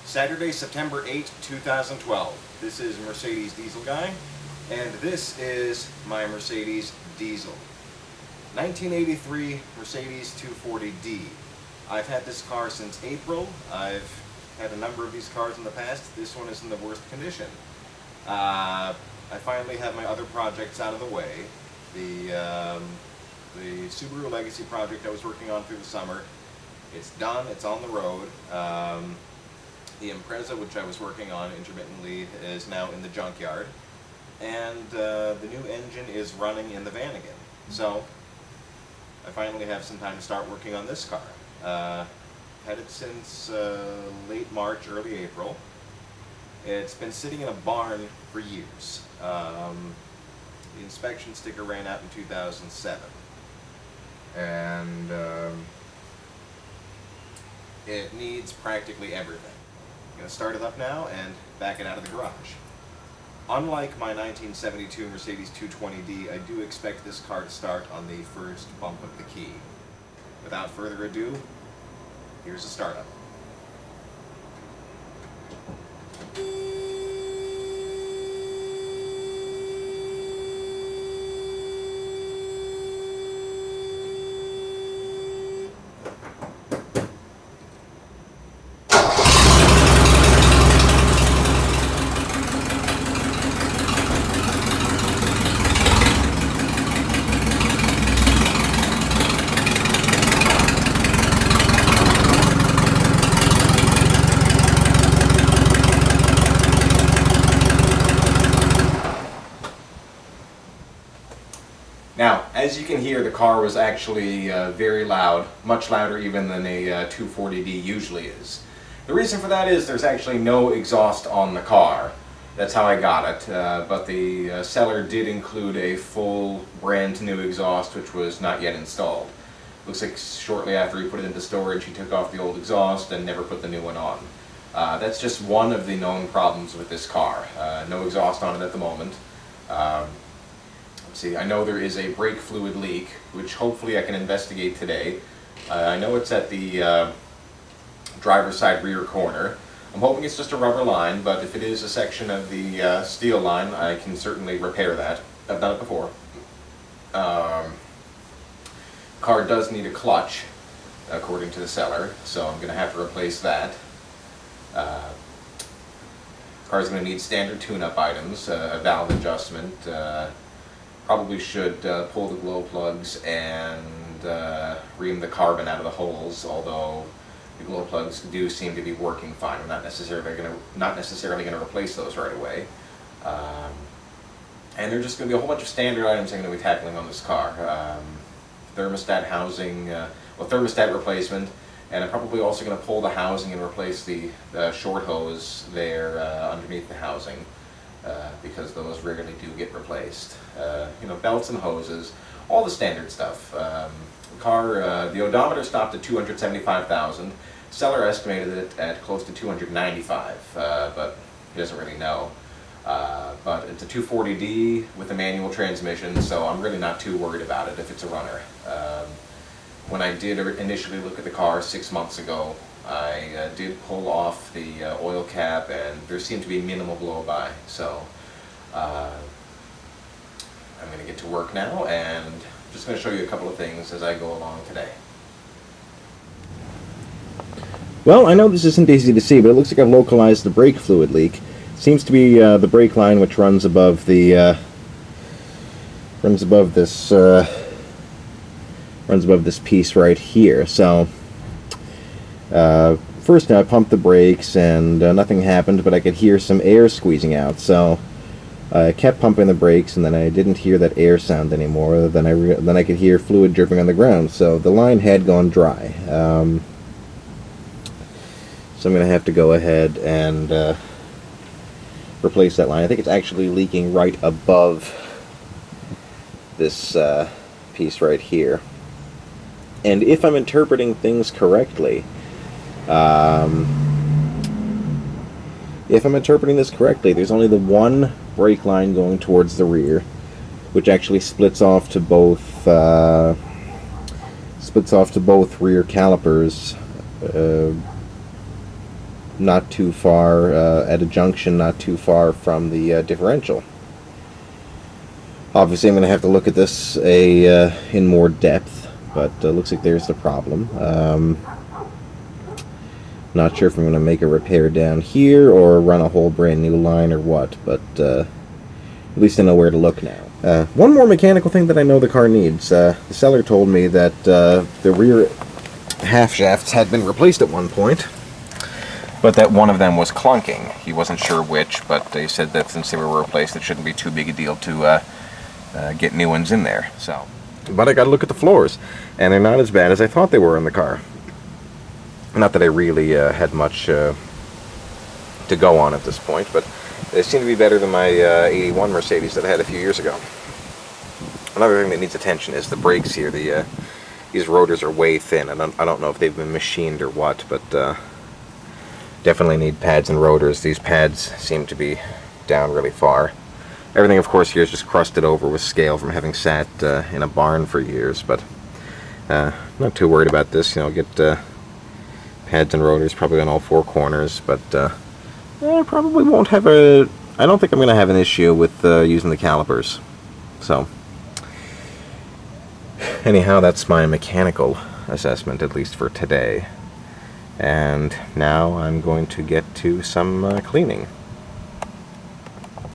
Saturday, September 8, 2012. This is Mercedes Diesel Guy, and this is my Mercedes Diesel. 1983 Mercedes 240D. I've had this car since April. I've had a number of these cars in the past. This one is in the worst condition. I finally have my other projects out of the way. The Subaru Legacy project I was working on through the summer, it's done, it's on the road. The Impreza, which I was working on intermittently, is now in the junkyard. And the new engine is running in the van again. So, I finally have some time to start working on this car. Had it since late March, early April. It's been sitting in a barn for years. The inspection sticker ran out in 2007. And it needs practically everything. I'm going to start it up now and back it out of the garage. Unlike my 1972 Mercedes 220D, I do expect this car to start on the first bump of the key. Without further ado, here's the startup. Now, as you can hear, the car was actually very loud, much louder even than a 240D usually is. The reason for that is there's actually no exhaust on the car. That's how I got it, but the seller did include a full brand new exhaust which was not yet installed. Looks like shortly after he put it into storage he took off the old exhaust and never put the new one on. That's just one of the known problems with this car. No exhaust on it at the moment. See, I know there is a brake fluid leak, which hopefully I can investigate today. I know it's at the driver's side rear corner. I'm hoping it's just a rubber line, but if it is a section of the steel line, I can certainly repair that. I've done it before. Car does need a clutch, according to the seller, so I'm going to have to replace that. Car's going to need standard tune-up items, a valve adjustment. Probably should pull the glow plugs and ream the carbon out of the holes, although the glow plugs do seem to be working fine. I'm not necessarily going to replace those right away. And there's just going to be a whole bunch of standard items I'm going to be tackling on this car. Thermostat housing, thermostat replacement, and I'm probably also going to pull the housing and replace the short hose there underneath the housing. Because those rarely do get replaced. Belts and hoses, all the standard stuff. The odometer stopped at 275,000. Seller estimated it at close to 295, but he doesn't really know. But it's a 240D with a manual transmission, so I'm really not too worried about it if it's a runner. When I did initially look at the car 6 months ago, I did pull off the oil cap, and there seemed to be minimal blow-by. So I'm going to get to work now, and I'm just going to show you a couple of things as I go along today. Well, I know this isn't easy to see, but it looks like I've localized the brake fluid leak. Seems to be the brake line, which runs above the runs above this piece right here. So. First I pumped the brakes and nothing happened, but I could hear some air squeezing out, so I kept pumping the brakes, and then I didn't hear that air sound anymore. Then I could hear fluid dripping on the ground, so the line had gone dry. So I'm going to have to go ahead and replace that line. I think it's actually leaking right above this piece right here. And if I'm interpreting things correctly, there's only the one brake line going towards the rear, which actually splits off to both rear calipers not too far, at a junction not too far from the differential. Obviously I'm going to have to look at this in more depth, but looks like there's the problem. Not sure if I'm going to make a repair down here or run a whole brand new line or what, but at least I know where to look now. One more mechanical thing that I know the car needs. The seller told me that the rear half shafts had been replaced at one point, but that one of them was clunking. He wasn't sure which, but he said that since they were replaced, it shouldn't be too big a deal to get new ones in there. So, but I got to look at the floors, and they're not as bad as I thought they were in the car. Not that I really had much to go on at this point, but they seem to be better than my 81 Mercedes that I had a few years ago. Another thing that needs attention is the brakes here. These rotors are way thin, and I don't know if they've been machined or what, but definitely need pads and rotors. These pads seem to be down really far. Everything, of course, here is just crusted over with scale from having sat in a barn for years, but not too worried about this. You know, get pads and rotors probably on all four corners, but I probably won't have I don't think I'm going to have an issue with using the calipers. So, anyhow, that's my mechanical assessment, at least for today. And now I'm going to get to some cleaning.